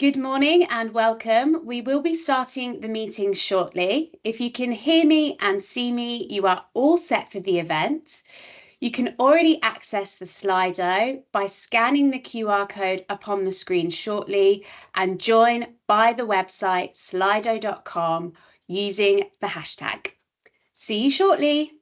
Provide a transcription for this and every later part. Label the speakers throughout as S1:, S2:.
S1: Good morning and welcome. We will be starting the meeting shortly. If you can hear me and see me, you are all set for the event. You can already access the Slido by scanning the QR code upon the screen shortly and join by the website slido.com using the hashtag. See you shortly.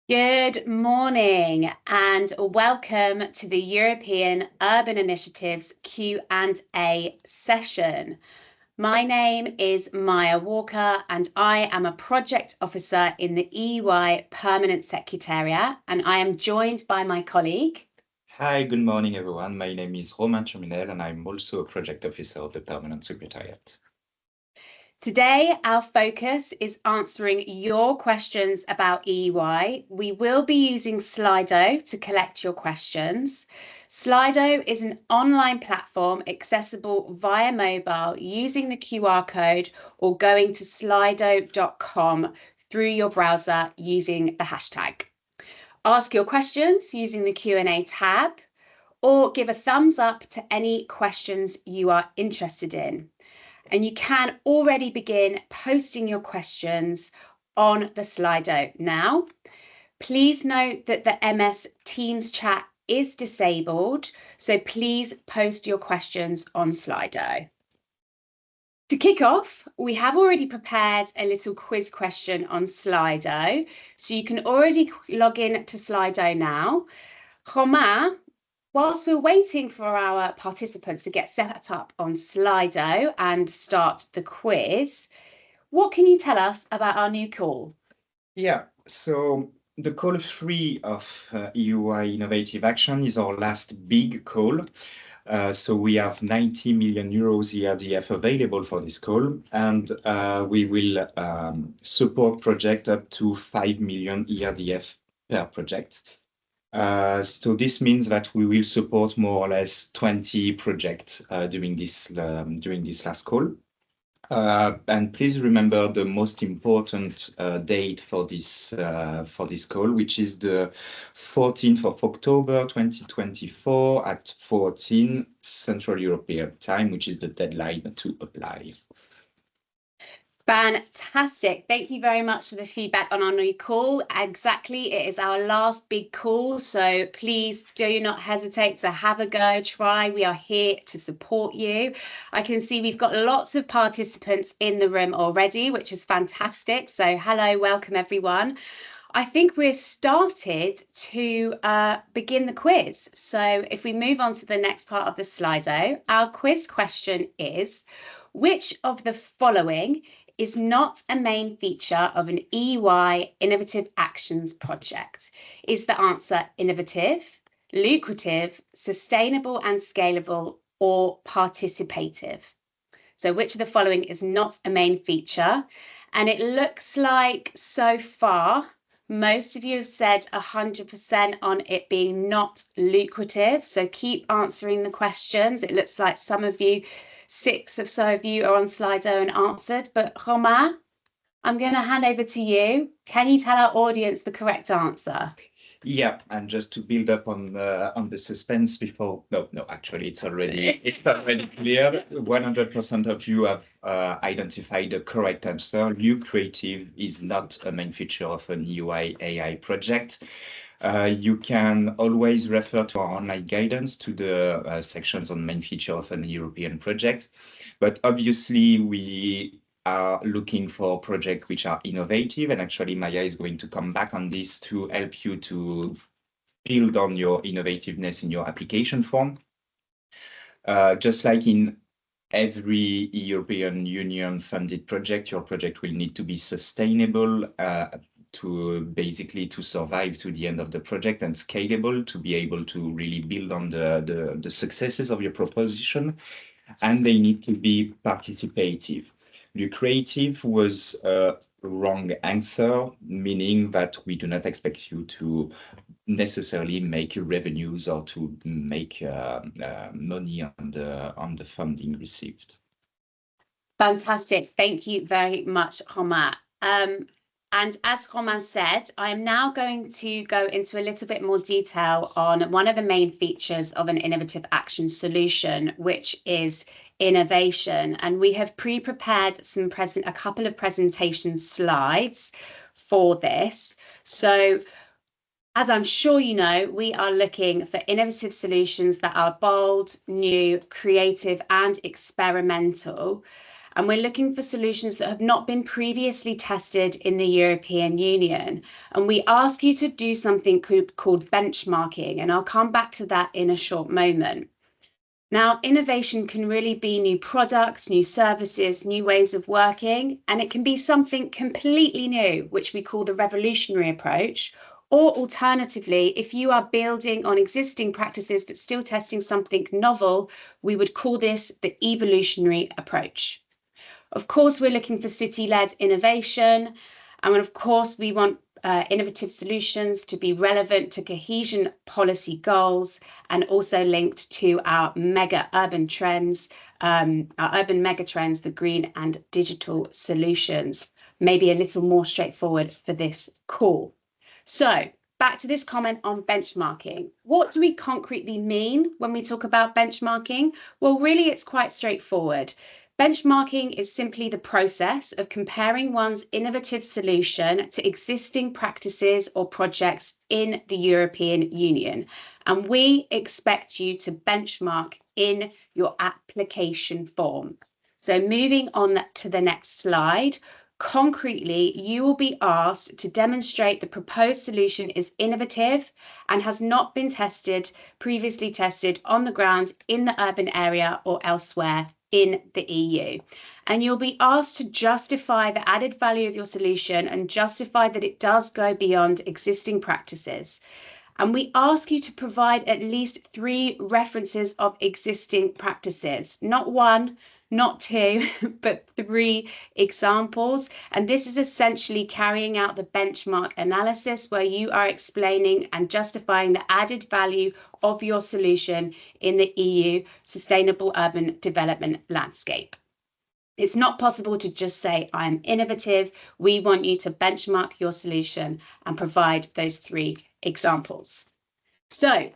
S1: Good morning and welcome to the European Urban Initiatives Q&A session. My name is Maya Walker and I am a project officer in the EY Permanent Secretariat, and I am joined by my colleague.
S2: Hi, good morning everyone. My name is Romain Terminel and I'm also a project officer of the Permanent Secretariat.
S1: Today, our focus is answering your questions about EY. We will be using Slido to collect your questions. Slido is an online platform accessible via mobile using the QR code or going to slido.com through your browser using the hashtag. Ask your questions using the Q&A tab or give a thumbs up to any questions you are interested in. And you can already begin posting your questions on the Slido now. Please note that the MS Teams chat is disabled, so please post your questions on Slido. To kick off, we have already prepared a little quiz question on Slido, so you can already log in to Slido now. Romain, whilst we're waiting for our participants to get set up on Slido and start the quiz, what can you tell us about our new call?
S2: Yeah, so the call 3 of EY Innovative Action is our last big call. So we have 90 million euros ERDF available for this call, and we will support project up to 5 million ERDF per project. So this means that we will support more or less 20 projects during this last call. And please remember the most important date for this call, which is the 14th of October 2024 at 14 Central European Time, which is the deadline to apply.
S1: Fantastic. Thank you very much for the feedback on our new call. Exactly, it is our last big call, so please do not hesitate to have a go, try. We are here to support you. I can see we've got lots of participants in the room already, which is fantastic. So hello, welcome everyone. I think we're started to begin the quiz. So if we move on to the next part of the Slido, our quiz question is, which of the following is not a main feature of an EY Innovative Actions project? Is the answer innovative, lucrative, sustainable and scalable, or participative? So which of the following is not a main feature? And it looks like so far, most of you have said 100% on it being not lucrative. So keep answering the questions. It looks like some of you, 6 or so of you are on Slido and answered. But Romain, I'm going to hand over to you. Can you tell our audience the correct answer?
S2: Yeah, and just to build up on the suspense before, no, actually it's already clear. 100% of you have identified the correct answer. Lucrative is not a main feature of an EY AI project. You can always refer to our online guidance to the sections on main feature of an European project. But obviously we are looking for projects which are innovative, and actually Maya is going to come back on this to help you to build on your innovativeness in your application form. Just like in every European Union funded project, your project will need to be sustainable to survive to the end of the project, and scalable to be able to really build on the successes of your proposition, and they need to be participative. Lucrative was a wrong answer, meaning that we do not expect you to necessarily make revenues or to make money on the funding received.
S1: Fantastic. Thank you very much, Romain. And as Romain said, I am now going to go into a little bit more detail on one of the main features of an innovative action solution, which is innovation. And we have pre-prepared a couple of presentation slides for this. So as I'm sure you know, we are looking for innovative solutions that are bold, new, creative, and experimental. And we're looking for solutions that have not been previously tested in the European Union. And we ask you to do something called benchmarking, and I'll come back to that in a short moment. Now, innovation can really be new products, new services, new ways of working, and it can be something completely new, which we call the revolutionary approach. Or alternatively, if you are building on existing practices but still testing something novel, we would call this the evolutionary approach. Of course, we're looking for city-led innovation, and of course, we want innovative solutions to be relevant to cohesion policy goals and also linked to our urban mega trends, the green and digital solutions. Maybe a little more straightforward for this call. So back to this comment on benchmarking. What do we concretely mean when we talk about benchmarking? Well, really, it's quite straightforward. Benchmarking is simply the process of comparing one's innovative solution to existing practices or projects in the European Union. And we expect you to benchmark in your application form. So moving on to the next slide. Concretely, you will be asked to demonstrate the proposed solution is innovative and has not been previously tested on the ground in the urban area or elsewhere in the EU. And you'll be asked to justify the added value of your solution and justify that it does go beyond existing practices. And we ask you to provide at least 3 references of existing practices, not 1, not 2, but 3 examples. And this is essentially carrying out the benchmark analysis where you are explaining and justifying the added value of your solution in the EU sustainable urban development landscape. It's not possible to just say, I'm innovative. We want you to benchmark your solution and provide those 3 examples. So,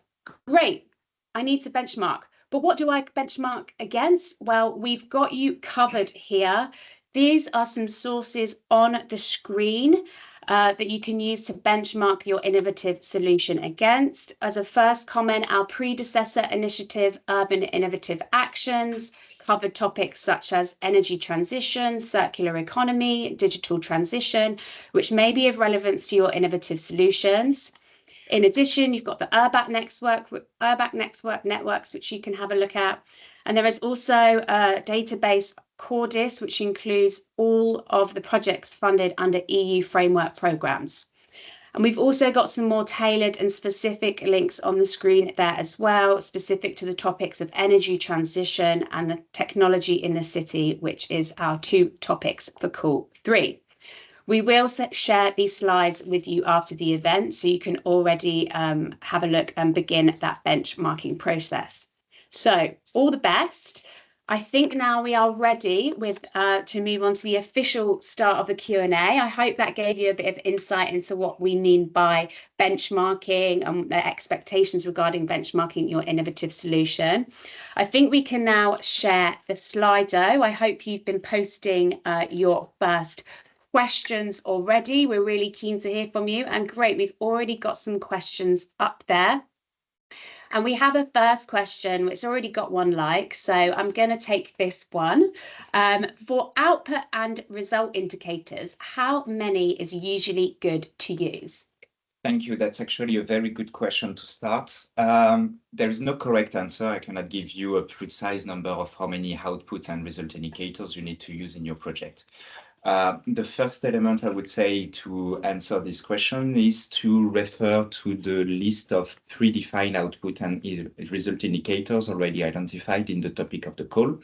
S1: great, I need to benchmark. But what do I benchmark against? Well, we've got you covered here. These are some sources on the screen that you can use to benchmark your innovative solution against. As a first comment, our predecessor initiative, Urban Innovative Actions, covered topics such as energy transition, circular economy, digital transition, which may be of relevance to your innovative solutions. In addition, you've got the URBAC networks, which you can have a look at. And there is also a database, Cordis, which includes all of the projects funded under EU framework programs. And we've also got some more tailored and specific links on the screen there as well, specific to the topics of energy transition and the technology in the city, which is our 2 topics for call 3. We will share these slides with you after the event, so you can already have a look and begin that benchmarking process. So all the best. I think now we are ready to move on to the official start of the Q&A. I hope that gave you a bit of insight into what we mean by benchmarking and the expectations regarding benchmarking your innovative solution. I think we can now share the Slido. I hope you've been posting your first questions already. We're really keen to hear from you, and great, we've already got some questions up there. And we have a first question, which already got 1 like, so I'm going to take this one. For output and result indicators, how many is usually good to use?
S2: Thank you. That's actually a very good question to start. There is no correct answer. I cannot give you a precise number of how many outputs and result indicators you need to use in your project. The first element I would say to answer this question is to refer to the list of predefined output and result indicators already identified in the topic of the call.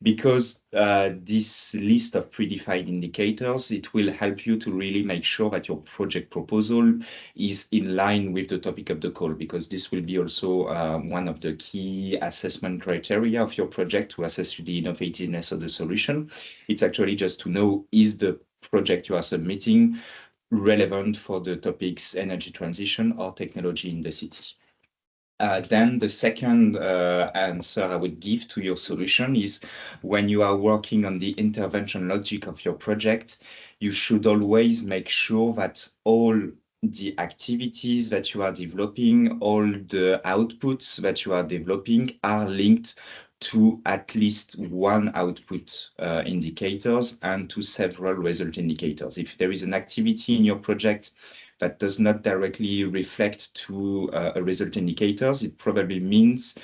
S2: Because this list of predefined indicators, it will help you to really make sure that your project proposal is in line with the topic of the call, because this will be also one of the key assessment criteria of your project to assess the innovativeness of the solution. It's actually just to know, is the project you are submitting relevant for the topics energy transition or technology in the city? Then the second answer I would give to your solution is, when you are working on the intervention logic of your project, you should always make sure that all the activities that you are developing, all the outputs that you are developing are linked to at least 1 output indicators and to several result indicators. If there is an activity in your project that does not directly reflect to a result indicators, it probably means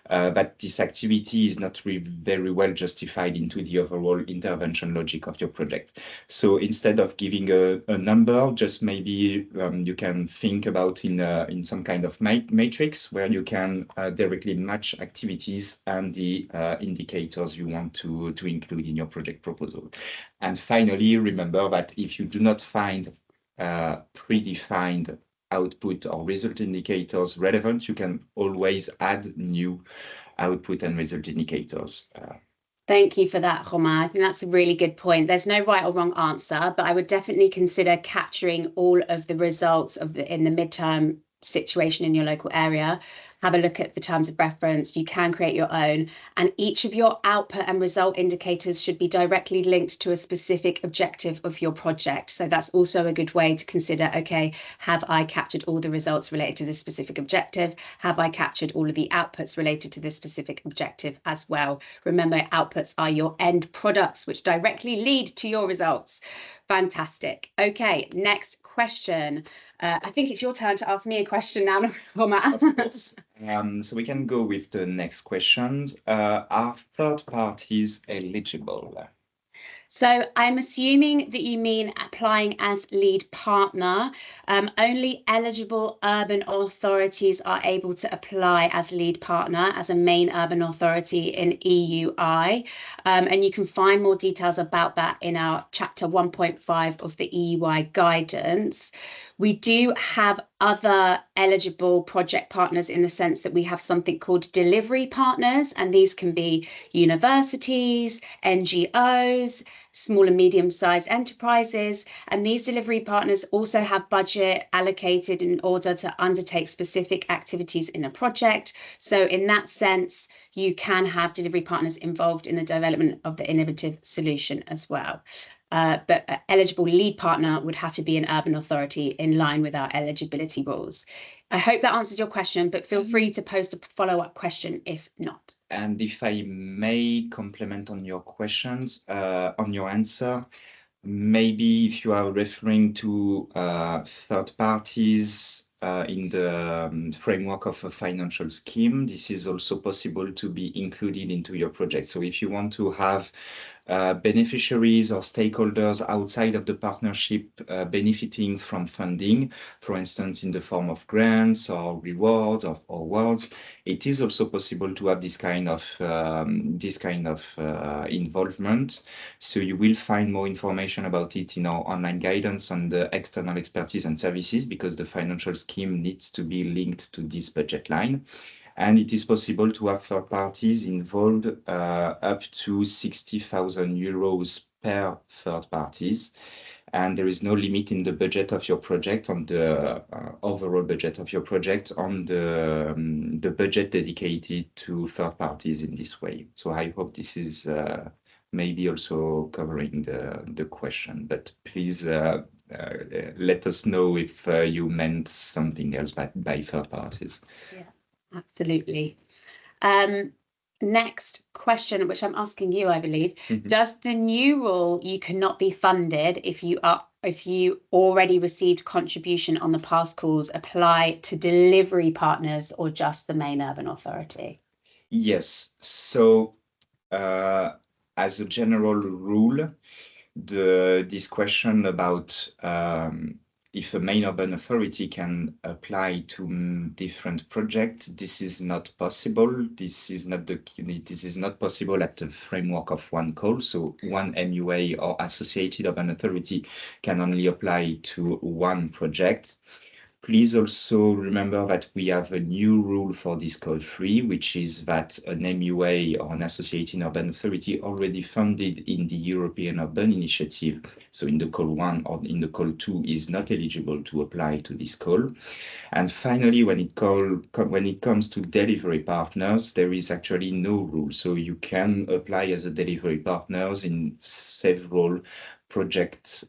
S2: that this activity is not very well justified into the overall intervention logic of your project. So instead of giving a number, just maybe you can think about in some kind of matrix where you can directly match activities and the indicators you want to include in your project proposal. And finally, remember that if you do not find predefined output or result indicators relevant, you can always add new output and result indicators.
S1: Thank you for that, Romain. I think that's a really good point. There's no right or wrong answer, but I would definitely consider capturing all of the results in the midterm situation in your local area. Have a look at the terms of reference. You can create your own, and each of your output and result indicators should be directly linked to a specific objective of your project. So that's also a good way to consider, okay, have I captured all the results related to this specific objective? Have I captured all of the outputs related to this specific objective as well? Remember, outputs are your end products, which directly lead to your results. Fantastic. Okay, next question. I think it's your turn to ask me a question now, Romain.
S2: Of course. So we can go with the next questions. Are third parties eligible?
S1: So I'm assuming that you mean applying as lead partner. Only eligible urban authorities are able to apply as lead partner, as a main urban authority in EUI. And you can find more details about that in our chapter 1.5 of the EUI guidance. We do have other eligible project partners in the sense that we have something called delivery partners, and these can be universities, NGOs, small and medium-sized enterprises. And these delivery partners also have budget allocated in order to undertake specific activities in a project. So in that sense, you can have delivery partners involved in the development of the innovative solution as well. But an eligible lead partner would have to be an urban authority in line with our eligibility rules. I hope that answers your question, but feel free to post a follow-up question if not.
S2: And if I may complement on your questions, on your answer, maybe if you are referring to third parties in the framework of a financial scheme, this is also possible to be included into your project. So if you want to have beneficiaries or stakeholders outside of the partnership benefiting from funding, for instance, in the form of grants or rewards or awards, it is also possible to have this kind of involvement. So you will find more information about it in our online guidance on the external expertise and services, because the financial scheme needs to be linked to this budget line. And it is possible to have third parties involved up to 60,000 euros per third parties. And there is no limit in the budget of your project, on the overall budget of your project, on the budget dedicated to third parties in this way. So I hope this is maybe also covering the question, but please let us know if you meant something else by third parties.
S1: Yeah, absolutely. Next question, which I'm asking you, I believe, does the new rule you cannot be funded if you already received contribution on the past calls apply to delivery partners or just the main urban authority?
S2: Yes. So as a general rule, this question about if a main urban authority can apply to different projects, this is not possible. This is not possible at the framework of one call. So one MUA or associated urban authority can only apply to one project. Please also remember that we have a new rule for this call 3, which is that an MUA or an associated urban authority already funded in the European Urban Initiative, so in the call 1 or in the call 2, is not eligible to apply to this call. And finally, when it comes to delivery partners, there is actually no rule. So you can apply as a delivery partners in several projects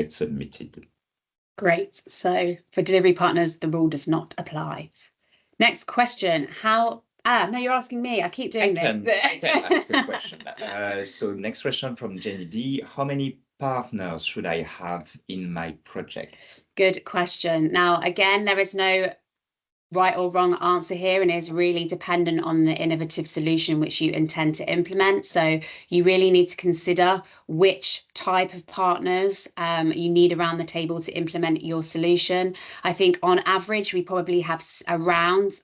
S2: submitted.
S1: Great. So for delivery partners, the rule does not apply. Next question. No, you're asking me. I keep doing this.
S2: I can ask a question. So next question from Jenny D. How many partners should I have in my project?
S1: Good question. Now, again, there is no right or wrong answer here, and is really dependent on the innovative solution which you intend to implement. So you really need to consider which type of partners you need around the table to implement your solution. I think on average we probably have around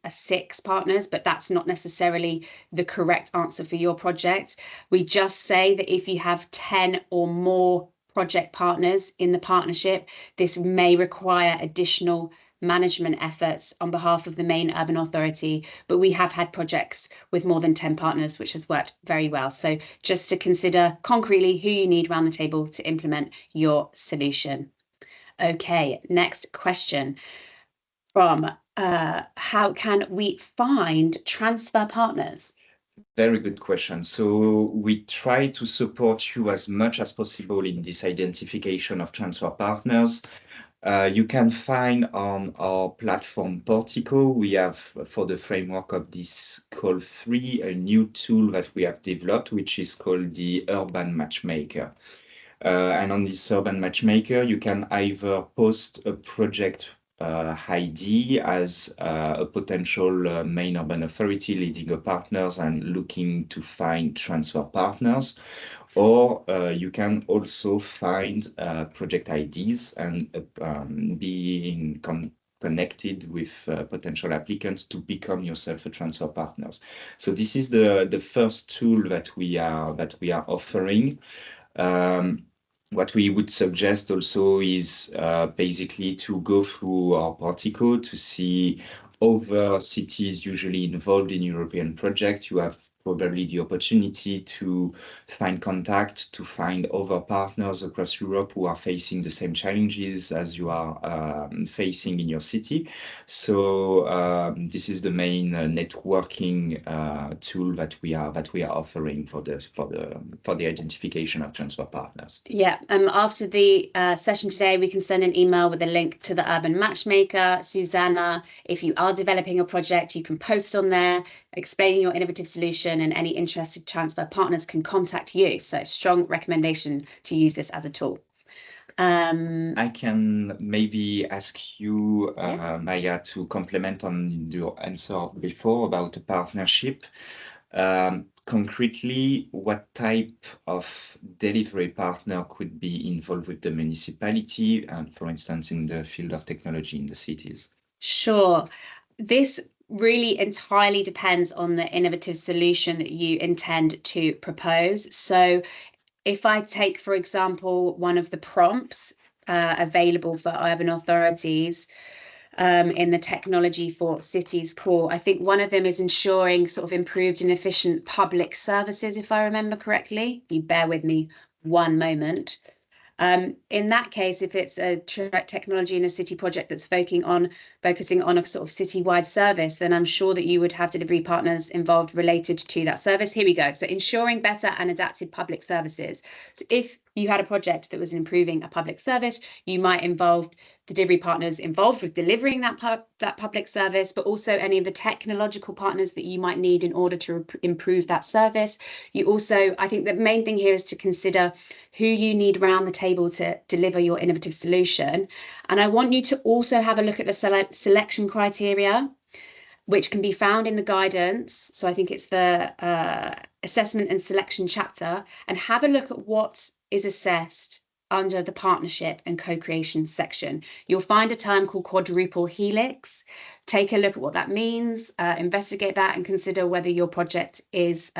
S1: 6 partners, but that's not necessarily the correct answer for your project. We just say that if you have 10 or more project partners in the partnership, this may require additional management efforts on behalf of the main urban authority, but we have had projects with more than 10 partners, which has worked very well. So just to consider concretely who you need around the table to implement your solution. Okay, next question from how can we find transfer partners?
S2: Very good question. So we try to support you as much as possible in this identification of transfer partners. You can find on our platform Portico, we have, for the framework of this call 3, a new tool that we have developed, which is called the Urban Matchmaker. And on this Urban Matchmaker, you can either post a project ID as a potential main urban authority leading a partners and looking to find transfer partners, or you can also find project IDs and being connected with potential applicants to become yourself a transfer partners. So this is the first tool that we are offering. What we would suggest also is basically to go through our Portico to see other cities usually involved in European projects. You have probably the opportunity to find contact, to find other partners across Europe who are facing the same challenges as you are facing in your city. So this is the main networking tool that we are offering for the identification of transfer partners.
S1: Yeah, after the session today, we can send an email with a link to the Urban Matchmaker. Susanna, if you are developing a project, you can post on there explaining your innovative solution, and any interested transfer partners can contact you. So strong recommendation to use this as a tool.
S2: I can maybe ask you, Maya, to complement on your answer before about the partnership. Concretely, what type of delivery partner could be involved with the municipality and, for instance, in the field of technology in the cities?
S1: Sure. This really entirely depends on the innovative solution that you intend to propose. So if I take, for example, one of the prompts available for urban authorities, in the technology for cities call, I think one of them is ensuring sort of improved and efficient public services, if I remember correctly. You bear with me one moment. In that case, if it's a technology in a city project that's focusing on a sort of citywide service, then I'm sure that you would have delivery partners involved related to that service. Here we go. So ensuring better and adapted public services. So if you had a project that was improving a public service, you might involve the delivery partners involved with delivering that public service, but also any of the technological partners that you might need in order to improve that service. You also, I think the main thing here is to consider who you need around the table to deliver your innovative solution. And I want you to also have a look at the selection criteria, which can be found in the guidance. So I think it's the assessment and selection chapter, and have a look at what is assessed under the partnership and co-creation section. You'll find a term called quadruple helix. Take a look at what that means, investigate that, and consider whether your project is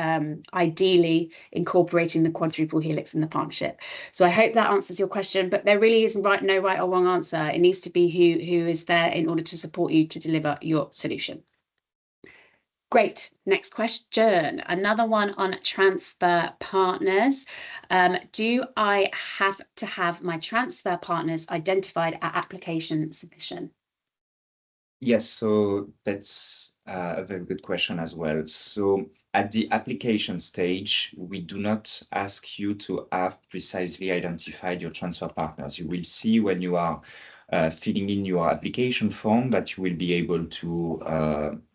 S1: ideally incorporating the quadruple helix in the partnership. So I hope that answers your question, but there really isn't no right or wrong answer. It needs to be who is there in order to support you to deliver your solution. Great. Next question. Another one on transfer partners. Do I have to have my transfer partners identified at application submission?
S2: Yes, so that's a very good question as well. So at the application stage, we do not ask you to have precisely identified your transfer partners. You will see when you are filling in your application form that you will be able to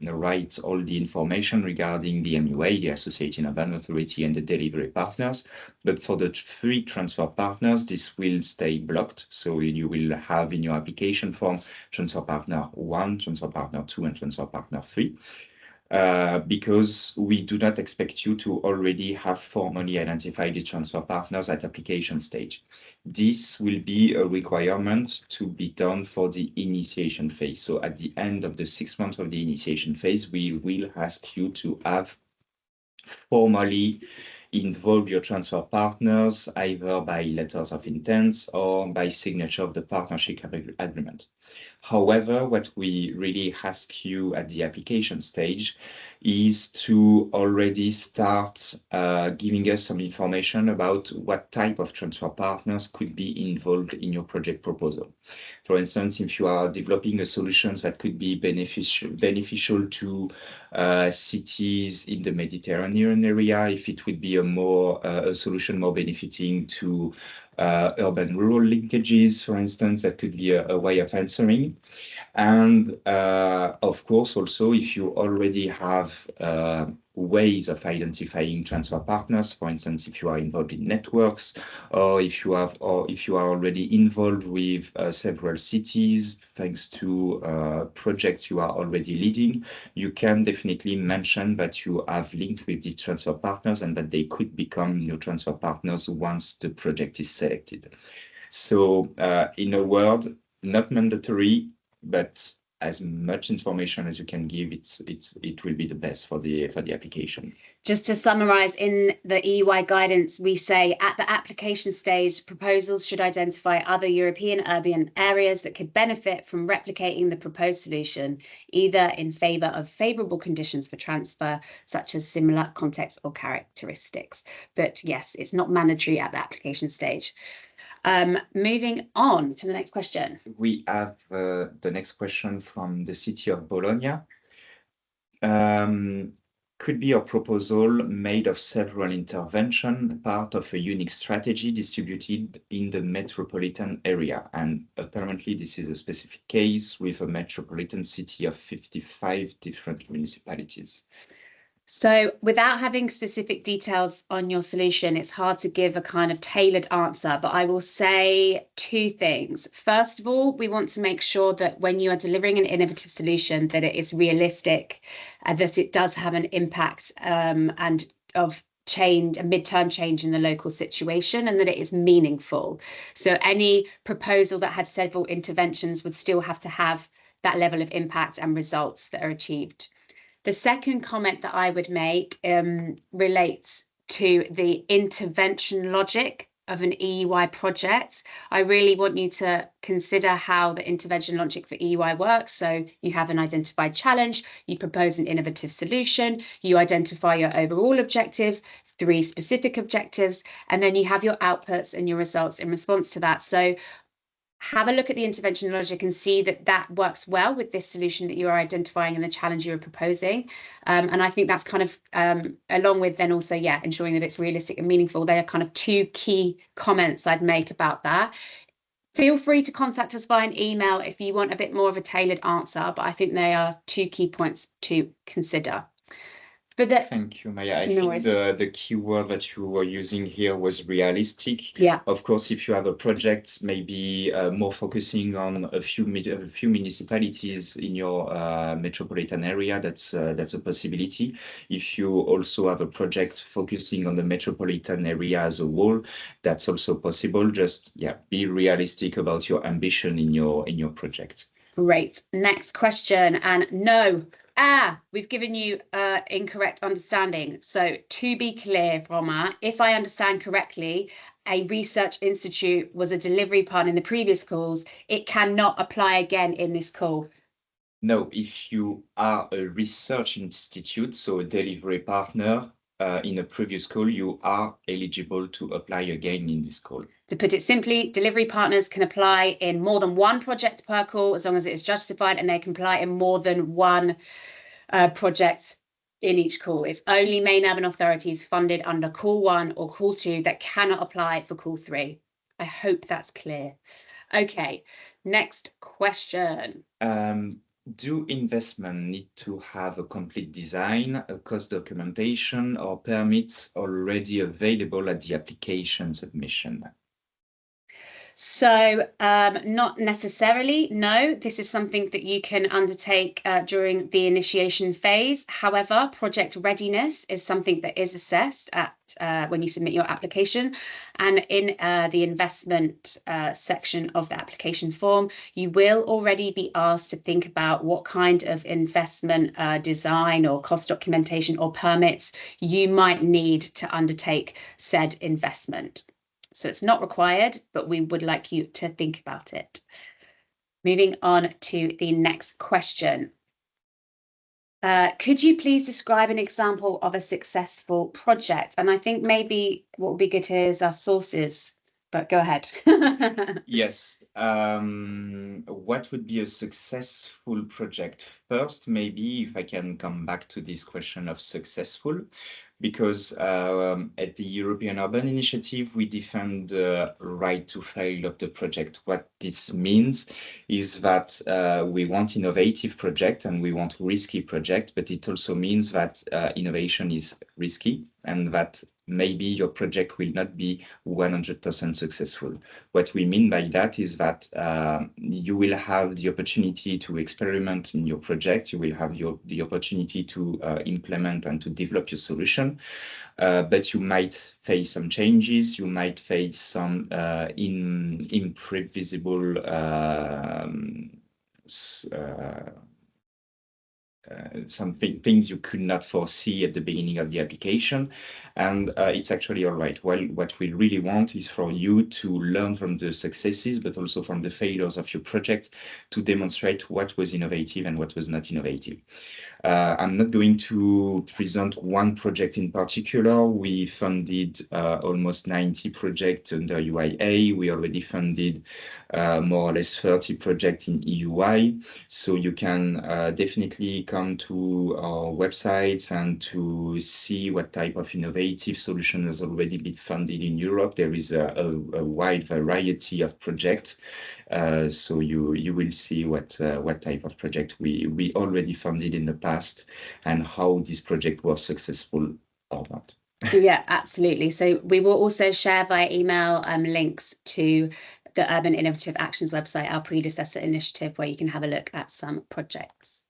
S2: write all the information regarding the MUA, the Associated Urban Authority, and the delivery partners. But for the 3 transfer partners, this will stay blocked. So you will have in your application form transfer partner 1, transfer partner 2, and transfer partner 3. Because we do not expect you to already have formally identified the transfer partners at application stage. This will be a requirement to be done for the initiation phase. So at the end of the 6 months of the initiation phase, we will ask you to have formally involve your transfer partners either by letters of intent or by signature of the partnership agreement. However, what we really ask you at the application stage is to already start giving us some information about what type of transfer partners could be involved in your project proposal. For instance, if you are developing a solution that could be beneficial to cities in the Mediterranean area, if it would be a solution more benefiting to urban-rural linkages, for instance, that could be a way of answering. And of course, also, if you already have ways of identifying transfer partners, for instance, if you are involved in networks, or if you are already involved with several cities, thanks to projects you are already leading, you can definitely mention that you have linked with the transfer partners and that they could become your transfer partners once the project is selected. So in a word, not mandatory, but as much information as you can give, it will be the best for the application.
S1: Just to summarize, in the EY guidance, we say at the application stage, proposals should identify other European urban areas that could benefit from replicating the proposed solution, either in favor of favorable conditions for transfer, such as similar context or characteristics. But yes, it's not mandatory at the application stage. Moving on to the next question.
S2: We have the next question from the city of Bologna. Could be a proposal made of several interventions, part of a unique strategy distributed in the metropolitan area. And apparently this is a specific case with a metropolitan city of 55 different municipalities.
S1: So without having specific details on your solution, it's hard to give a kind of tailored answer, but I will say two things. First of all, we want to make sure that when you are delivering an innovative solution, that it is realistic, that it does have an impact and of change, a midterm change in the local situation, and that it is meaningful. So any proposal that had several interventions would still have to have that level of impact and results that are achieved. The second comment that I would make relates to the intervention logic of an EY project. I really want you to consider how the intervention logic for EY works. So you have an identified challenge, you propose an innovative solution, you identify your overall objective, 3 specific objectives, and then you have your outputs and your results in response to that. So have a look at the intervention logic and see that that works well with this solution that you are identifying and the challenge you're proposing. And I think that's kind of along with then also, ensuring that it's realistic and meaningful. They are kind of 2 key comments I'd make about that. Feel free to contact us via an email if you want a bit more of a tailored answer, but I think they are 2 key points to consider.
S2: Thank you, Maya. I think the key word that you were using here was realistic.
S1: Yeah.
S2: Of course, if you have a project, maybe more focusing on a few municipalities in your metropolitan area, that's a possibility. If you also have a project focusing on the metropolitan area as a whole, that's also possible. Just be realistic about your ambition in your project.
S1: Great. Next question. And no. We've given you incorrect understanding. So to be clear, Romain, if I understand correctly, a research institute was a delivery partner in the previous calls. It cannot apply again in this call.
S2: No, if you are a research institute, so a delivery partner in a previous call, you are eligible to apply again in this call.
S1: To put it simply, delivery partners can apply in more than 1 project per call as long as it is justified, and they can apply in more than 1 project in each call. It's only main urban authorities funded under call 1 or call 2 that cannot apply for call 3. I hope that's clear. Okay, next question.
S2: Do investment need to have a complete design, a cost documentation, or permits already available at the application submission?
S1: So not necessarily, no. This is something that you can undertake during the initiation phase. However, project readiness is something that is assessed at when you submit your application. And in the investment section of the application form, you will already be asked to think about what kind of investment design or cost documentation or permits you might need to undertake said investment. So it's not required, but we would like you to think about it. Moving on to the next question. Could you please describe an example of a successful project? And I think maybe what would be good here is our sources, but go ahead.
S2: Yes. What would be a successful project? First, maybe if I can come back to this question of successful, because at the European Urban Initiative, we defend the right to fail of the project. What this means is that we want innovative project and we want risky project, but it also means that innovation is risky and that maybe your project will not be 100% successful. What we mean by that is that you will have the opportunity to experiment in your project, you will have the opportunity to implement and to develop your solution, but you might face some changes, you might face some imprevisible some things you could not foresee at the beginning of the application. And it's actually all right. Well, what we really want is for you to learn from the successes, but also from the failures of your project, to demonstrate what was innovative and what was not innovative. I'm not going to present one project in particular. We funded almost 90 projects under UIA. We already funded more or less 30 projects in EUI. So you can definitely come to our websites and to see what type of innovative solution has already been funded in Europe. There is a wide variety of projects. So you will see what type of project we already funded in the past and how this project was successful or not.
S1: Yeah, absolutely. So we will also share via email links to the Urban Innovative Actions website, our predecessor initiative, where you can have a look at some projects.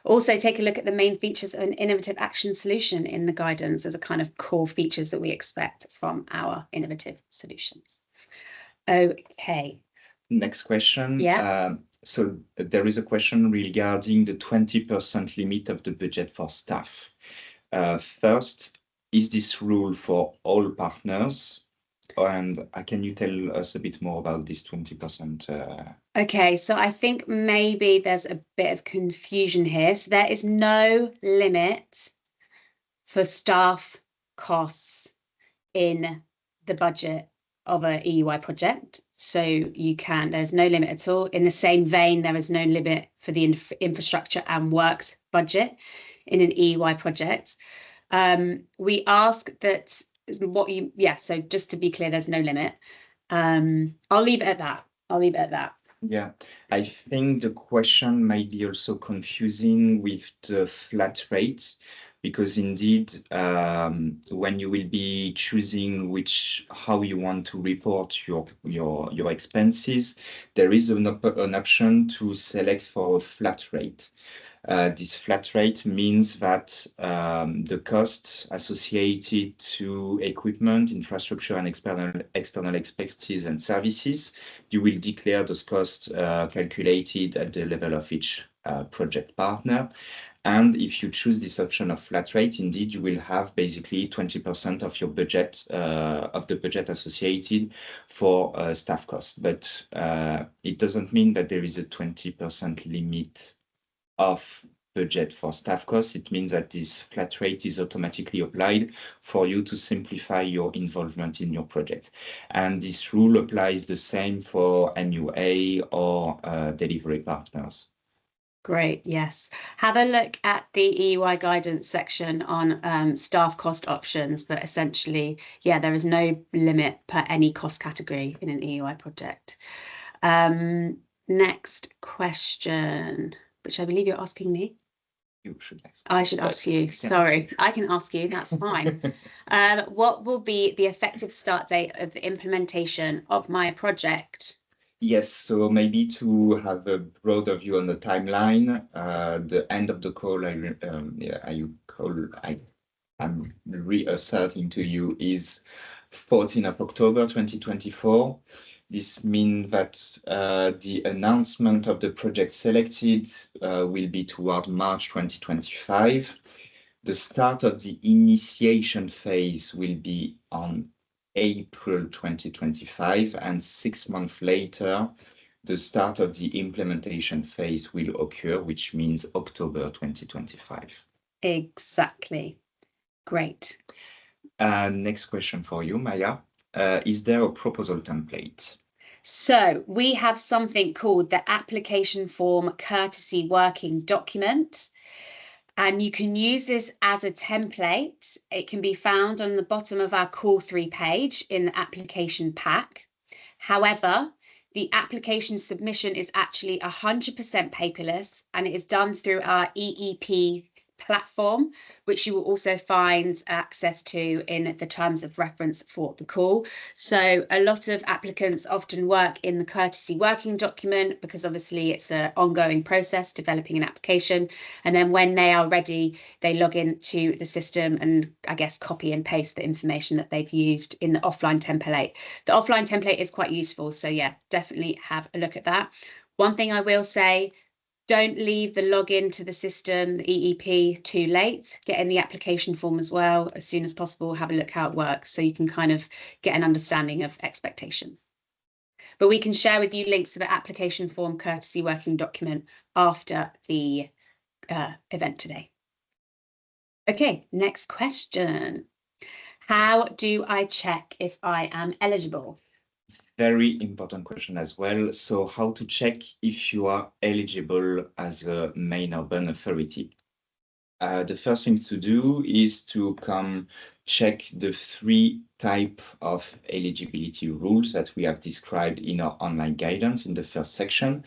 S1: Also, take a look at the main features of an innovative action solution in the guidance as a kind of core features that we expect from our innovative solutions. Okay.
S2: Next question.
S1: Yeah.
S2: So there is a question regarding the 20% limit of the budget for staff. First, is this rule for all partners? And can you tell us a bit more about this 20%?
S1: Okay, so I think maybe there's a bit of confusion here. So there is no limit for staff costs in the budget of a EUI project. So there's no limit at all. In the same vein, there is no limit for the infrastructure and works budget in an EUI project. We ask that so just to be clear, there's no limit. I'll leave it at that.
S2: Yeah, I think the question might be also confusing with the flat rate, because indeed, when you will be choosing how you want to report your expenses, there is an option to select for a flat rate. This flat rate means that the cost associated to equipment, infrastructure, and external expertise and services, you will declare those costs calculated at the level of each project partner. And if you choose this option of flat rate, indeed, you will have basically 20% of your budget, of the budget associated for staff costs. But it doesn't mean that there is a 20% limit of budget for staff costs. It means that this flat rate is automatically applied for you to simplify your involvement in your project. And this rule applies the same for MUA or delivery partners.
S1: Great, yes. Have a look at the EUI guidance section on staff cost options, but essentially, yeah, there is no limit per any cost category in an EUI project. Next question, which I believe you're asking me.
S2: You should ask.
S1: I should ask you. Sorry, I can ask you. That's fine. What will be the effective start date of the implementation of my project?
S2: Yes, so maybe to have a broader view on the timeline, the end of the call I'm reasserting to you is 14th of October 2024. This means that the announcement of the project selected will be toward March 2025. The start of the initiation phase will be on April 2025, and 6 months later, the start of the implementation phase will occur, which means October 2025.
S1: Exactly. Great.
S2: Next question for you, Maya. Is there a proposal template?
S1: So we have something called the application form courtesy working document. And you can use this as a template. It can be found on the bottom of our Call 3 page in the application pack. However, the application submission is actually 100% paperless, and it is done through our EEP platform, which you will also find access to in the terms of reference for the call. So a lot of applicants often work in the courtesy working document because obviously it's an ongoing process developing an application. And then when they are ready, they log into the system and I guess copy and paste the information that they've used in the offline template. The offline template is quite useful. So yeah, definitely have a look at that. One thing I will say, Don't leave the login to the system, the EEP, too late. Get in the application form as well as soon as possible. Have a look how it works so you can kind of get an understanding of expectations. But we can share with you links to the application form courtesy working document after the event today. Okay, next question. How do I check if I am eligible?
S2: Very important question as well. So how to check if you are eligible as a main urban authority? The first thing to do is to come check the 3 types of eligibility rules that we have described in our online guidance in the first section.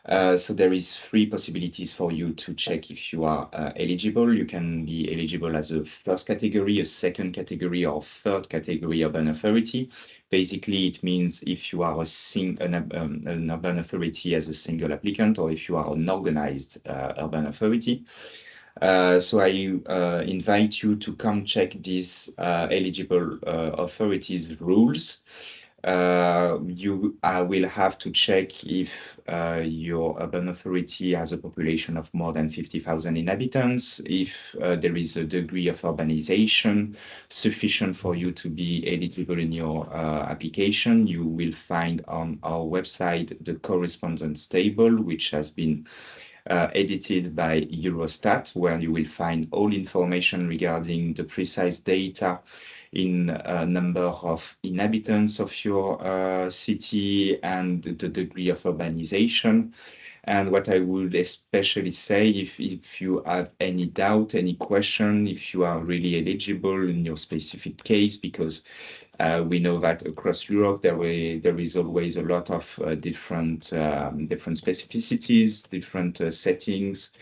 S2: So there is 3 possibilities for you to check if you are eligible. You can be eligible as a first category, a second category, or third category urban authority. Basically, it means if you are an urban authority as a single applicant, or if you are an organized urban authority. So I invite you to come check these eligible authorities rules. You will have to check if your urban authority has a population of more than 50,000 inhabitants, if there is a degree of urbanization sufficient for you to be eligible in your application. You will find on our website the correspondence table, which has been edited by Eurostat, where you will find all information regarding the precise data in number of inhabitants of your city and the degree of urbanization. And what I would especially say, if you have any doubt, any question, if you are really eligible in your specific case, because we know that across Europe there is always a lot of different specificities, different settings.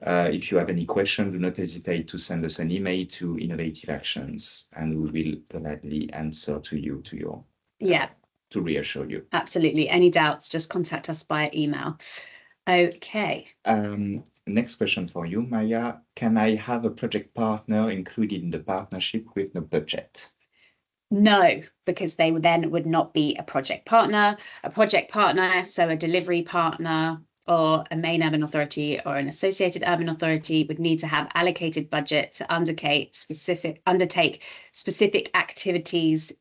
S2: If you have any question, do not hesitate to send us an email to Innovative Actions, and we will gladly answer to you to reassure you.
S1: Absolutely. Any doubts, just contact us via email. Okay.
S2: Next question for you, Maya. Can I have a project partner included in the partnership with no budget?
S1: No, because they would not be a project partner. A project partner, so a delivery partner or a main urban authority or an associated urban authority, would need to have allocated budget to undertake specific activities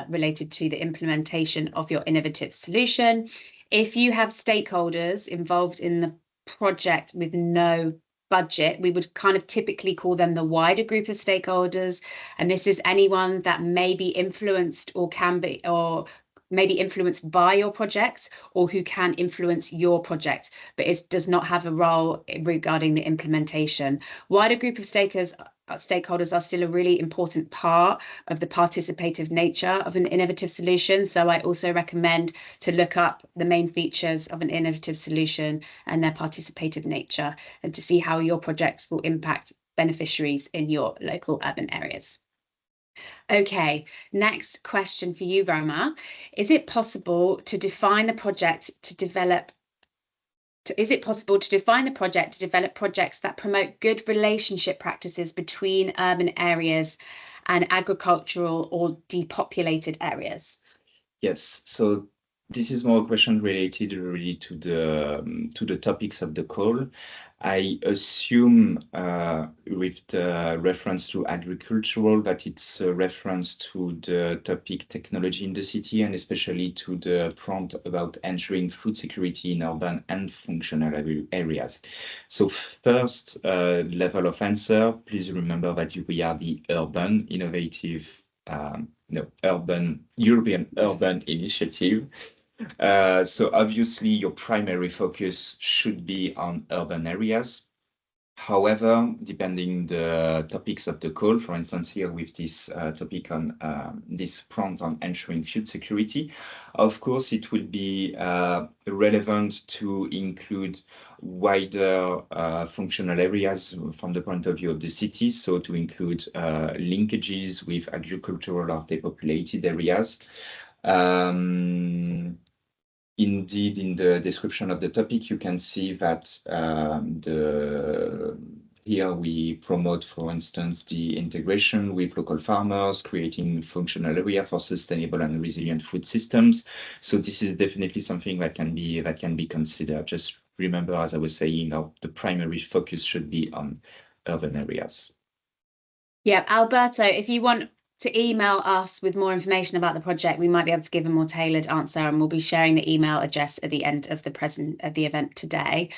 S1: related to the implementation of your innovative solution. If you have stakeholders involved in the project with no budget, we would kind of typically call them the wider group of stakeholders, and this is anyone that may be influenced or can be or may be influenced by your project, or who can influence your project, but it does not have a role regarding the implementation. Wider group of stakeholders are still a really important part of the participative nature of an innovative solution. So I also recommend to look up the main features of an innovative solution and their participative nature, and to see how your projects will impact beneficiaries in your local urban areas. Okay, next question for you, Roma. Is it possible to define the project to develop projects that promote good relationship practices between urban areas and agricultural or depopulated areas?
S2: Yes, so this is more a question related really to the topics of the call. I assume with the reference to agricultural that it's a reference to the topic technology in the city, and especially to the prompt about ensuring food security in urban and functional areas. So first level of answer, please remember that we are the urban innovative European Urban Initiative. So obviously your primary focus should be on urban areas. However, depending the topics of the call, for instance, here with this topic on this prompt on ensuring food security, of course, it will be relevant to include wider functional areas from the point of view of the city. So to include linkages with agricultural or depopulated areas. Indeed, in the description of the topic, you can see that here we promote, for instance, the integration with local farmers, creating functional area for sustainable and resilient food systems. So this is definitely something that can be considered. Just remember, as I was saying, the primary focus should be on urban areas.
S1: Yeah, Alberto, if you want to email us with more information about the project, we might be able to give a more tailored answer, and we'll be sharing the email address at the end of the event today.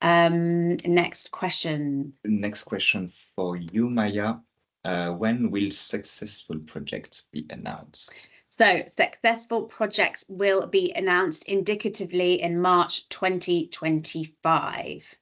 S1: Next question.
S2: Next question for you, Maya. When will successful projects be announced?
S1: So successful projects will be announced indicatively in March 2025.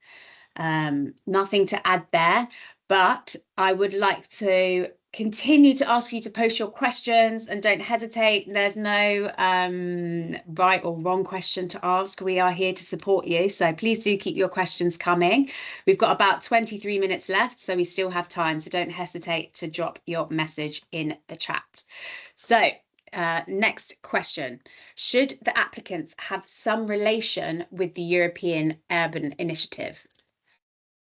S1: Nothing to add there, but I would like to continue to ask you to post your questions, and don't hesitate. There's no right or wrong question to ask. We are here to support you, so please do keep your questions coming. We've got about 23 minutes left, so we still have time, so don't hesitate to drop your message in the chat. So next question. Should the applicants have some relation with the European Urban Initiative?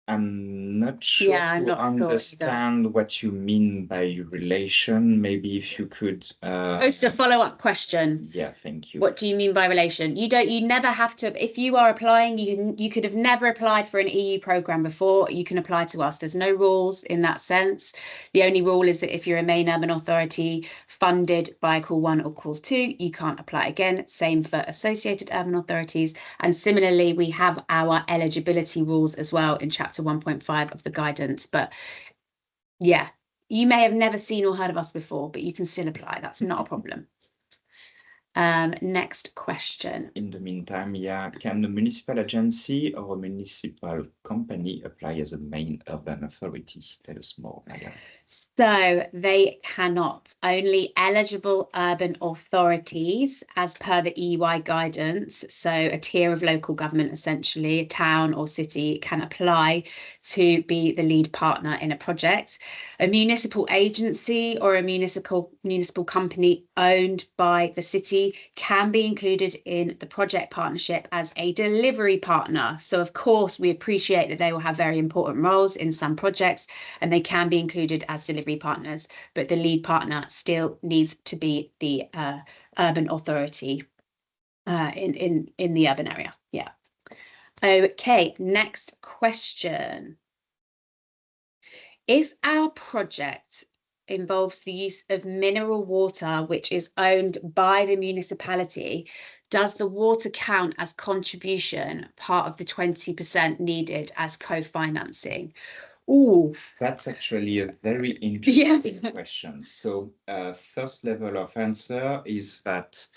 S2: I'm not sure to understand what you mean by relation. Maybe if you could
S1: post a follow-up question.
S2: Yeah, thank you.
S1: What do you mean by relation? You never have to, if you are applying, you could have never applied for an EU program before, you can apply to us. There's no rules in that sense. The only rule is that if you're a main urban authority funded by Call 1 or Call 2, you can't apply again. Same for associated urban authorities. And similarly, we have our eligibility rules as well in chapter 1.5 of the guidance. But yeah, you may have never seen or heard of us before, but you can still apply. That's not a problem. Next question.
S2: In the meantime, yeah, can a municipal agency or a municipal company apply as a main urban authority? Tell us more, Maya.
S1: So they cannot. Only eligible urban authorities, as per the EY guidance, so a tier of local government, essentially a town or city, can apply to be the lead partner in a project. A municipal agency or a municipal company owned by the city can be included in the project partnership as a delivery partner. So of course, we appreciate that they will have very important roles in some projects, and they can be included as delivery partners, but the lead partner still needs to be the urban authority in the urban area. Yeah. Okay, next question. If our project involves the use of mineral water, which is owned by the municipality, does the water count as contribution, part of the 20% needed as co-financing?
S2: Ooh, that's actually a very interesting question. So first level of answer is that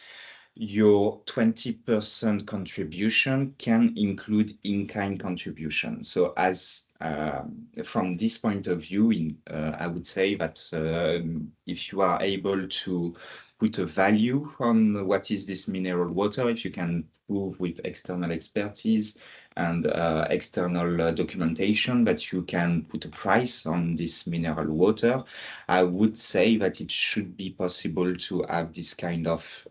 S2: your 20% contribution can include in-kind contribution. So as from this point of view, I would say that if you are able to put a value on what is this mineral water, if you can prove with external expertise and external documentation that you can put a price on this mineral water, I would say that it should be possible to have this kind of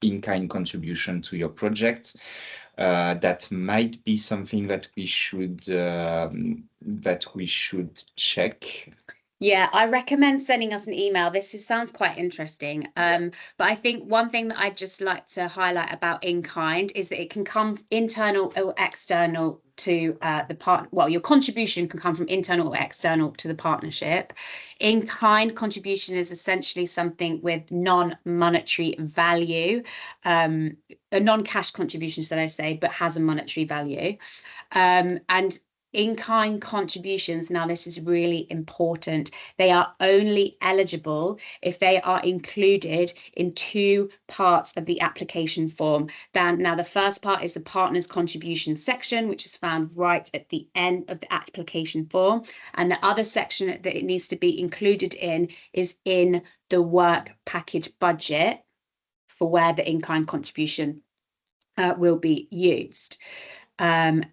S2: in-kind contribution to your project. That might be something that we should check.
S1: Yeah, I recommend sending us an email. Sounds quite interesting. But I think one thing that I'd just like to highlight about in-kind is that it can come internal or external to the part. Well, your contribution can come from internal or external to the partnership. In-kind contribution is essentially something with non-monetary value, a non-cash contribution, should I say, but has a monetary value. And in-kind contributions, now this is really important, they are only eligible if they are included in two parts of the application form. Now the first part is the partner's contribution section, which is found right at the end of the application form, and the other section that it needs to be included in is in the work package budget for where the in-kind contribution will be used.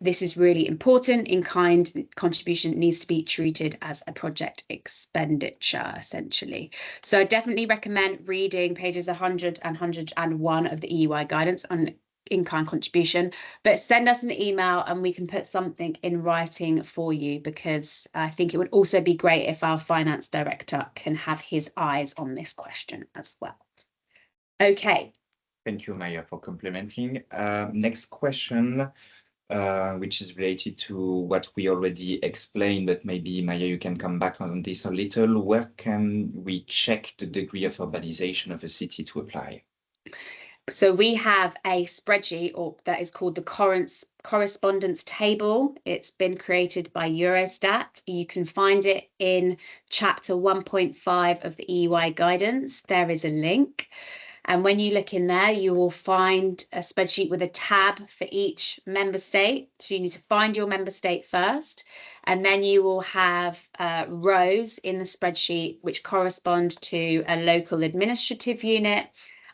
S1: This is really important. In-kind contribution needs to be treated as a project expenditure, essentially. So I definitely recommend reading pages 100 and 101 of the EUI guidance on in-kind contribution, but send us an email and we can put something in writing for you, because I think it would also be great if our finance director can have his eyes on this question as well. Okay.
S2: Thank you, Maya, for complementing. Next question, which is related to what we already explained, but maybe, Maya, you can come back on this a little. Where can we check the degree of urbanization of a city to apply?
S1: So we have a spreadsheet that is called the correspondence table. It's been created by Eurostat. You can find it in chapter 1.5 of the EY guidance. There is a link. And when you look in there, you will find a spreadsheet with a tab for each member state. So you need to find your member state first, and then you will have rows in the spreadsheet which correspond to a local administrative unit.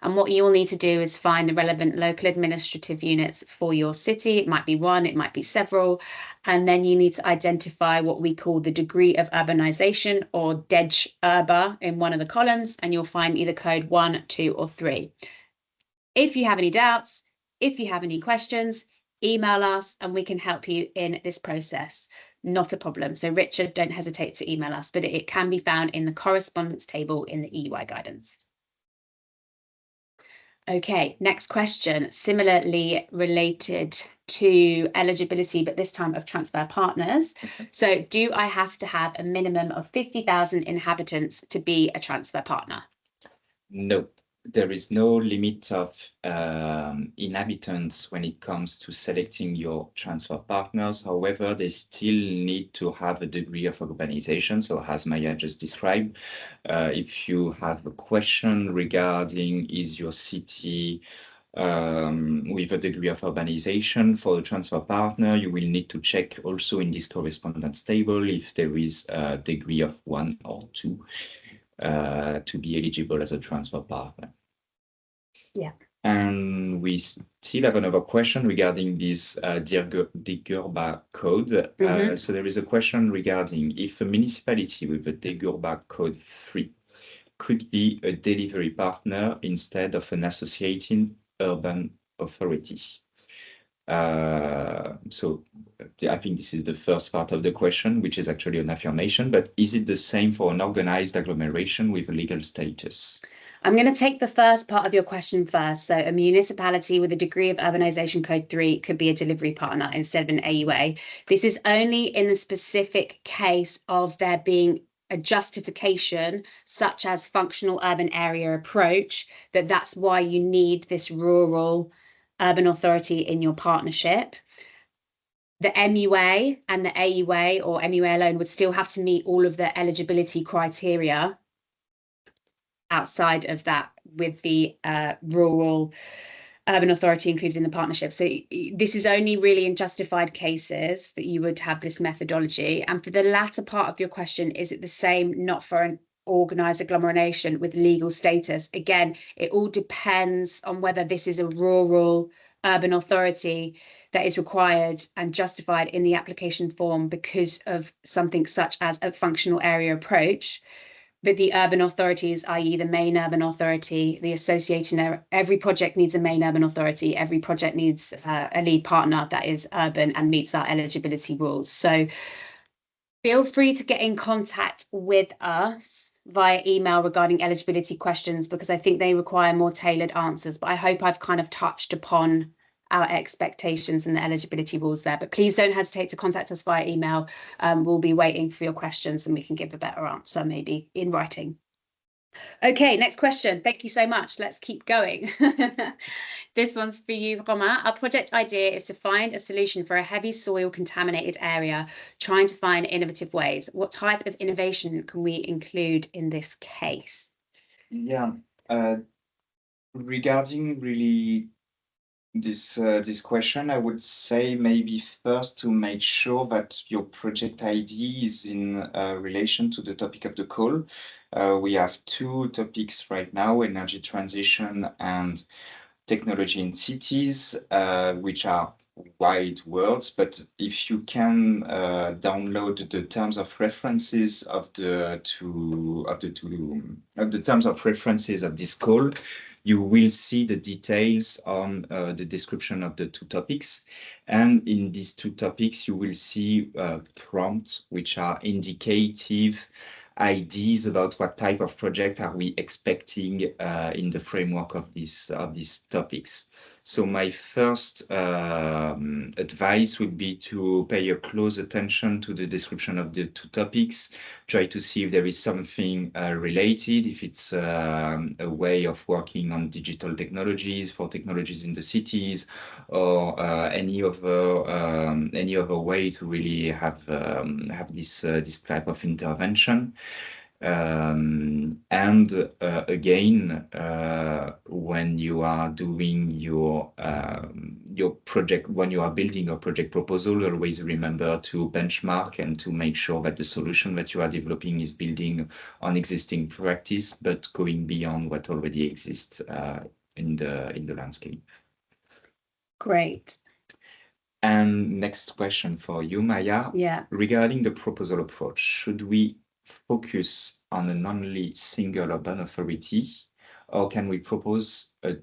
S1: And what you will need to do is find the relevant local administrative units for your city. It might be one, it might be several. And then you need to identify what we call the degree of urbanization, or DEG-URBA, in one of the columns, and you'll find either code 1, 2, or 3. If you have any doubts, if you have any questions, email us and we can help you in this process. Not a problem. So Richard, don't hesitate to email us, but it can be found in the correspondence table in the EY guidance. Okay, next question, similarly related to eligibility, but this time of transfer partners. So do I have to have a minimum of 50,000 inhabitants to be a transfer partner?
S2: No, there is no limit of inhabitants when it comes to selecting your transfer partners. However, they still need to have a degree of urbanization. So as Maya just described, if you have a question regarding is your city with a degree of urbanization for a transfer partner, you will need to check also in this correspondence table if there is a degree of 1 or 2 to be eligible as a transfer partner.
S1: Yeah.
S2: And we still have another question regarding this DEG-URBA code. So there is a question regarding if a municipality with a DEG-URBA code 3 could be a delivery partner instead of an associating urban authority. So I think this is the first part of the question, which is actually an affirmation, but is it the same for an organized agglomeration with a legal status?
S1: I'm going to take the first part of your question first. So a municipality with a degree of urbanization code 3 could be a delivery partner instead of an AUA. This is only in the specific case of there being a justification, such as functional urban area approach, that's why you need this rural urban authority in your partnership. The MUA and the AUA, or MUA alone, would still have to meet all of the eligibility criteria outside of that, with the rural urban authority included in the partnership. So this is only really in justified cases that you would have this methodology. And for the latter part of your question, is it the same not for an organised agglomeration with legal status? Again, it all depends on whether this is a rural urban authority that is required and justified in the application form because of something such as a functional area approach. But the urban authorities, i.e. the main urban authority, the association, every project needs a main urban authority. Every project needs a lead partner that is urban and meets our eligibility rules. So feel free to get in contact with us via email regarding eligibility questions, because I think they require more tailored answers. But I hope I've kind of touched upon our expectations and the eligibility rules there. But please don't hesitate to contact us via email. We'll be waiting for your questions and we can give a better answer maybe in writing. Okay, next question. Thank you so much. Let's keep going. This one's for you, Romain. Our project idea is to find a solution for a heavy soil contaminated area, trying to find innovative ways. What type of innovation can we include in this case?
S2: Yeah, regarding really this question, I would say maybe first to make sure that your project ID is in relation to the topic of the call. We have 2 topics right now, energy transition and technology in cities, which are wide words, but if you can download the terms of references of the terms of references of this call, you will see the details on the description of the 2 topics. And in these 2 topics, you will see prompts which are indicative ideas about what type of project are we expecting in the framework of these topics. So my first advice would be to pay a close attention to the description of the two topics. Try to see if there is something related, if it's a way of working on digital technologies for technologies in the cities, or any other way to really have this type of intervention. And again, when you are doing your project, when you are building a project proposal, always remember to benchmark and to make sure that the solution that you are developing is building on existing practice, but going beyond what already exists in the landscape.
S1: Great.
S2: And next question for you, Maya.
S1: Yeah.
S2: Regarding the proposal approach, should we focus on an only single urban authority, or can we propose a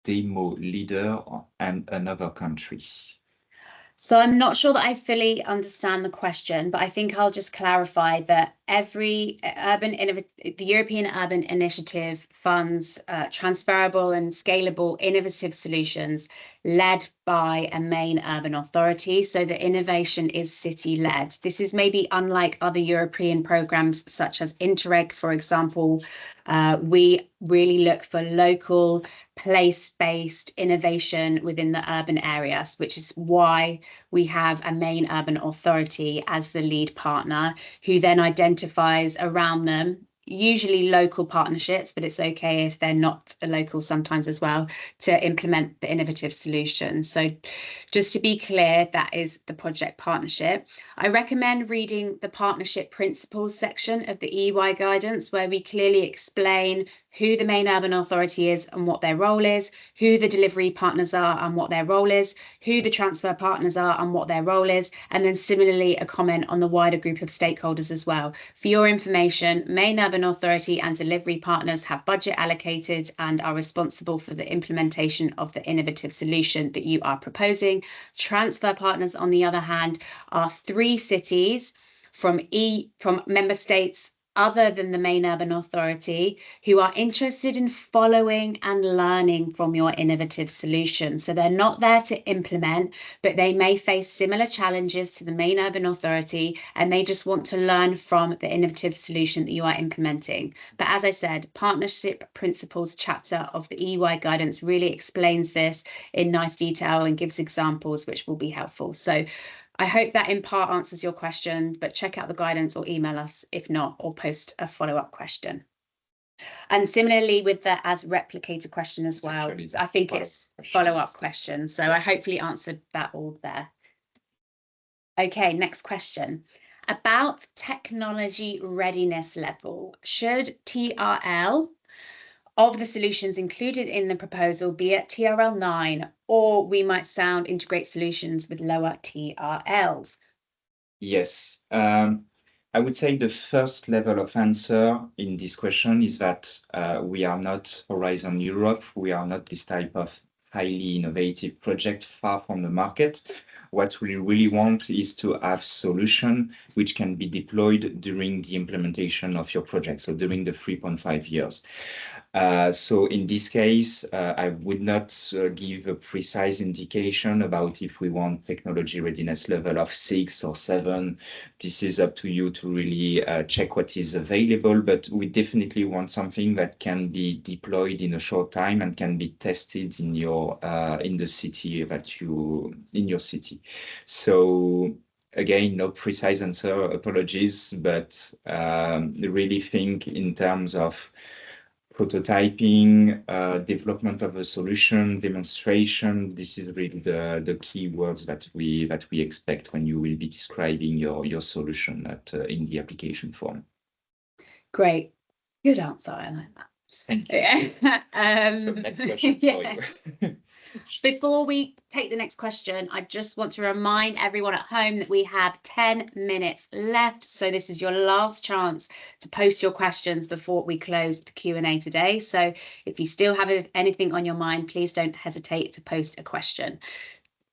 S2: demo leader and another country?
S1: So I'm not sure that I fully understand the question, but I think I'll just clarify that the European Urban Initiative funds transferable and scalable innovative solutions led by a main urban authority. So the innovation is city-led. This is maybe unlike other European programs such as Interreg, for example. We really look for local, place-based innovation within the urban areas, which is why we have a main urban authority as the lead partner, who then identifies around them usually local partnerships, but it's okay if they're not local sometimes as well, to implement the innovative solution. So just to be clear, that is the project partnership. I recommend reading the partnership principles section of the EY guidance, where we clearly explain who the main urban authority is and what their role is, who the delivery partners are and what their role is, who the transfer partners are and what their role is, and then similarly a comment on the wider group of stakeholders as well. For your information, main urban authority and delivery partners have budget allocated and are responsible for the implementation of the innovative solution that you are proposing. Transfer partners, on the other hand, are 3 cities from member states other than the main urban authority who are interested in following and learning from your innovative solution. So they're not there to implement, but they may face similar challenges to the main urban authority, and they just want to learn from the innovative solution that you are implementing. But as I said, partnership principles chapter of the EY guidance really explains this in nice detail and gives examples which will be helpful. So I hope that in part answers your question, but check out the guidance or email us if not, or post a follow-up question. And similarly with the as replicated question as well, I think it's follow-up question. So I hopefully answered that all there. Okay, next question. About technology readiness level, should TRL of the solutions included in the proposal be at TRL 9, or we might sound integrate solutions with lower TRLs?
S2: Yes, I would say the first level of answer in this question is that we are not Horizon Europe. We are not this type of highly innovative project far from the market. What we really want is to have solution which can be deployed during the implementation of your project, so during the 3.5 years. So in this case, I would not give a precise indication about if we want technology readiness level of 6 or 7. This is up to you to really check what is available, but we definitely want something that can be deployed in a short time and can be tested in your in the city in your city. So again, no precise answer, apologies, but really think in terms of prototyping, development of a solution, demonstration. This is really the key words that we expect when you will be describing your solution in the application form.
S1: Great, good answer. I like that.
S2: Thank you. So next question for you.
S1: Before we take the next question, I just want to remind everyone at home that we have 10 minutes left. So this is your last chance to post your questions before we close the Q&A today. So if you still have anything on your mind, please don't hesitate to post a question.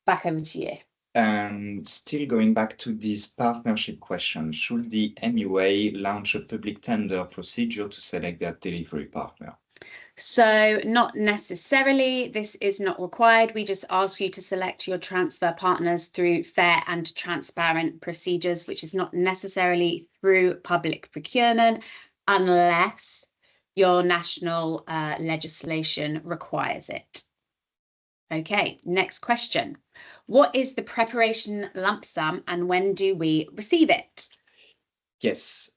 S1: Back over to you.
S2: And still going back to this partnership question, should the MUA launch a public tender procedure to select their delivery partner?
S1: So not necessarily, this is not required. We just ask you to select your transfer partners through fair and transparent procedures, which is not necessarily through public procurement unless your national legislation requires it. Okay, next question. What is the preparation lump sum and when do we receive it?
S2: Yes,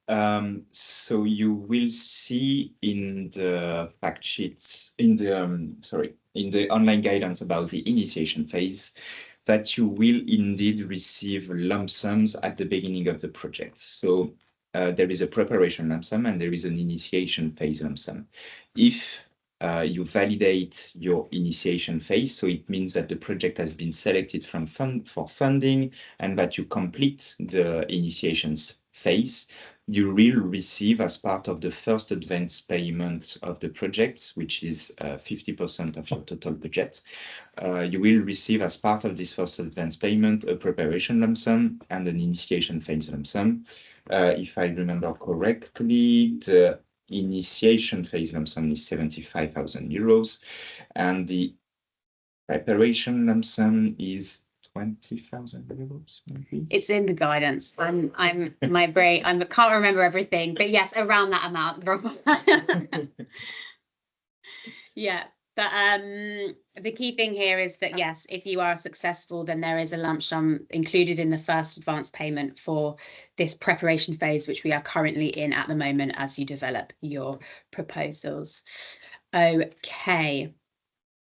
S2: so you will see in the fact sheets, in the online guidance about the initiation phase, that you will indeed receive lump sums at the beginning of the project. So there is a preparation lump sum and there is an initiation phase lump sum. If you validate your initiation phase, so it means that the project has been selected for funding and that you complete the initiation phase, you will receive as part of the first advance payment of the project, which is 50% of your total budget. You will receive as part of this first advance payment a preparation lump sum and an initiation phase lump sum. If I remember correctly, the initiation phase lump sum is 75,000 euros and the preparation lump sum is 20,000 euros, maybe.
S1: It's in the guidance. My brain, I can't remember everything, but yes, around that amount. Yeah, but the key thing here is that yes, if you are successful, then there is a lump sum included in the first advance payment for this preparation phase, which we are currently in at the moment as you develop your proposals. Okay.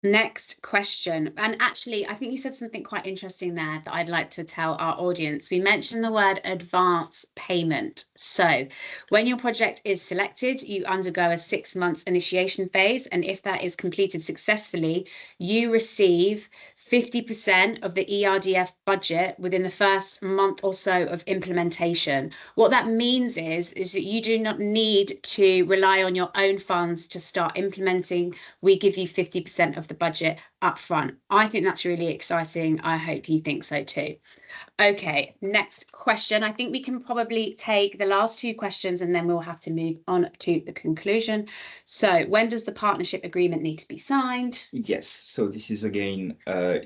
S1: Next question. And actually, I think you said something quite interesting there that I'd like to tell our audience. We mentioned the word advance payment. So when your project is selected, you undergo a 6 months initiation phase. And if that is completed successfully, you receive 50% of the ERDF budget within the first month or so of implementation. What that means is that you do not need to rely on your own funds to start implementing. We give you 50% of the budget up front. I think that's really exciting. I hope you think so too. Okay, next question. I think we can probably take the last 2 questions and then we'll have to move on to the conclusion. So when does the partnership agreement need to be signed?
S2: Yes, so this is again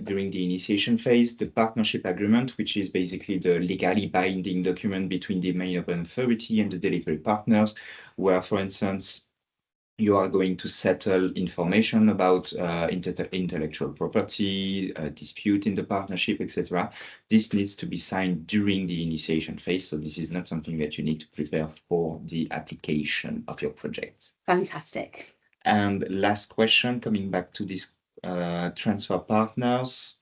S2: during the initiation phase, the partnership agreement, which is basically the legally binding document between the main urban authority and the delivery partners, where, for instance, you are going to settle information about intellectual property, dispute in the partnership, etc. This needs to be signed during the initiation phase. So this is not something that you need to prepare for the application of your project.
S1: Fantastic.
S2: And last question, coming back to these transfer partners,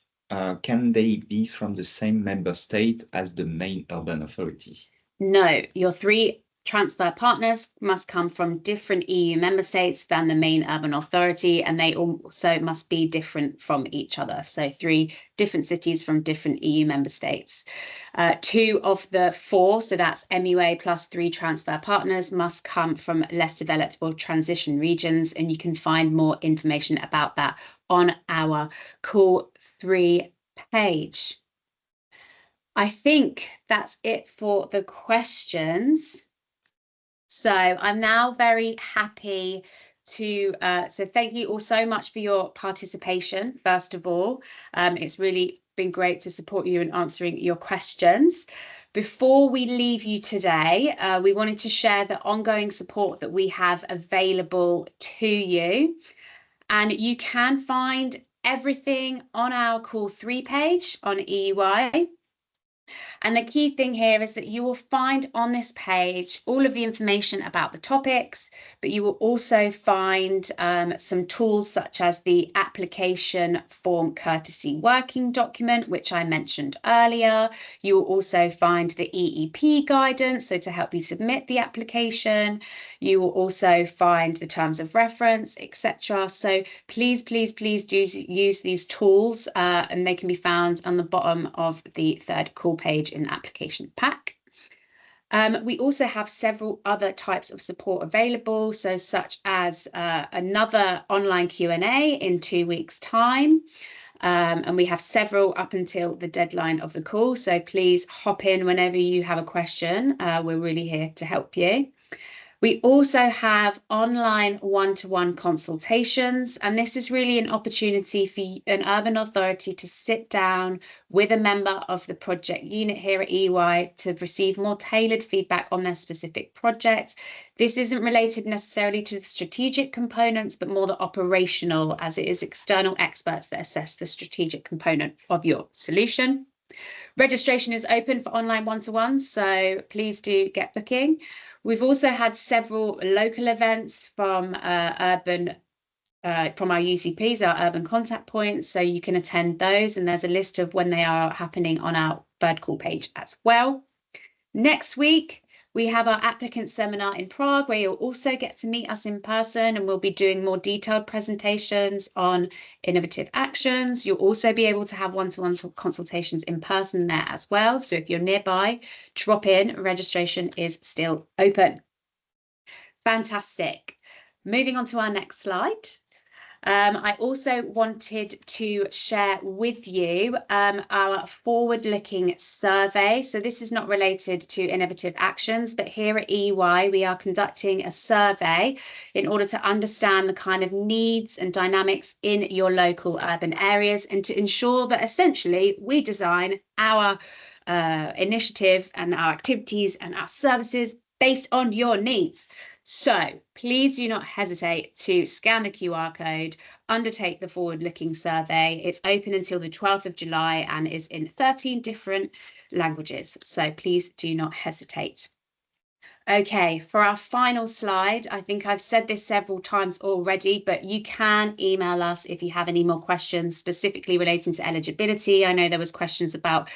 S2: can they be from the same member state as the main urban authority?
S1: No, your 3 transfer partners must come from different EU member states than the main urban authority, and they also must be different from each other. So 3 different cities from different EU member states. 2 of the 4, so that's MUA plus 3 transfer partners, must come from less developed or transition regions, and you can find more information about that on our Call 3 page. I think that's it for the questions. So I'm now very happy to so thank you all so much for your participation. First of all, it's really been great to support you in answering your questions. Before we leave you today, we wanted to share the ongoing support that we have available to you, and you can find everything on our Call 3 page on EUI. And the key thing here is that you will find on this page all of the information about the topics, but you will also find some tools such as the application form courtesy working document, which I mentioned earlier. You will also find the EEP guidance, so to help you submit the application. You will also find the terms of reference, etc. So please, please, please do use these tools, and they can be found on the bottom of the 3rd call page in the application pack. We also have several other types of support available, so such as another online Q&A in 2 weeks' time. And we have several up until the deadline of the call. So please hop in whenever you have a question. We're really here to help you. We also have online one-to-one consultations, and this is really an opportunity for an urban authority to sit down with a member of the project unit here at EY to receive more tailored feedback on their specific project. This isn't related necessarily to the strategic components, but more the operational, as it is external experts that assess the strategic component of your solution. Registration is open for online one-to-ones, so please do get booking. We've also had several local events from our UCPs, our urban contact points, so you can attend those, and there's a list of when they are happening on our bird call page as well. Next week, we have our applicant seminar in Prague, where you'll also get to meet us in person, and we'll be doing more detailed presentations on innovative actions. You'll also be able to have one-to-one consultations in person there as well. So if you're nearby, drop in. Registration is still open. Fantastic. Moving on to our next slide. I also wanted to share with you our forward-looking survey. So this is not related to innovative actions, but here at EY, we are conducting a survey in order to understand the kind of needs and dynamics in your local urban areas and to ensure that essentially we design our initiative and our activities and our services based on your needs. So please do not hesitate to scan the QR code, undertake the forward-looking survey. It's open until the 12th of July and is in 13 different languages. So please do not hesitate. Okay, for our final slide, I think I've said this several times already, but you can email us if you have any more questions specifically relating to eligibility. I know there was questions about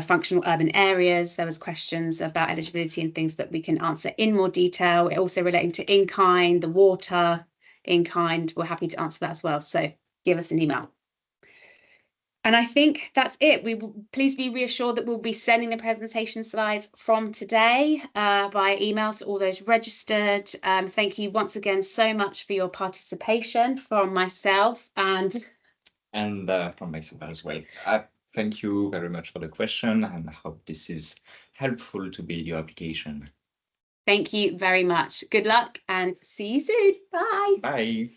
S1: functional urban areas. There was questions about eligibility and things that we can answer in more detail. Also relating to in-kind, the water, in-kind, we're happy to answer that as well. So give us an email. And I think that's it. Please be reassured that we'll be sending the presentation slides from today via email to all those registered. Thank you once again so much for your participation from myself and
S2: from myself as well. Thank you very much for the question, and I hope this is helpful to build your application.
S1: Thank you very much. Good luck and see you soon. Bye.
S2: Bye.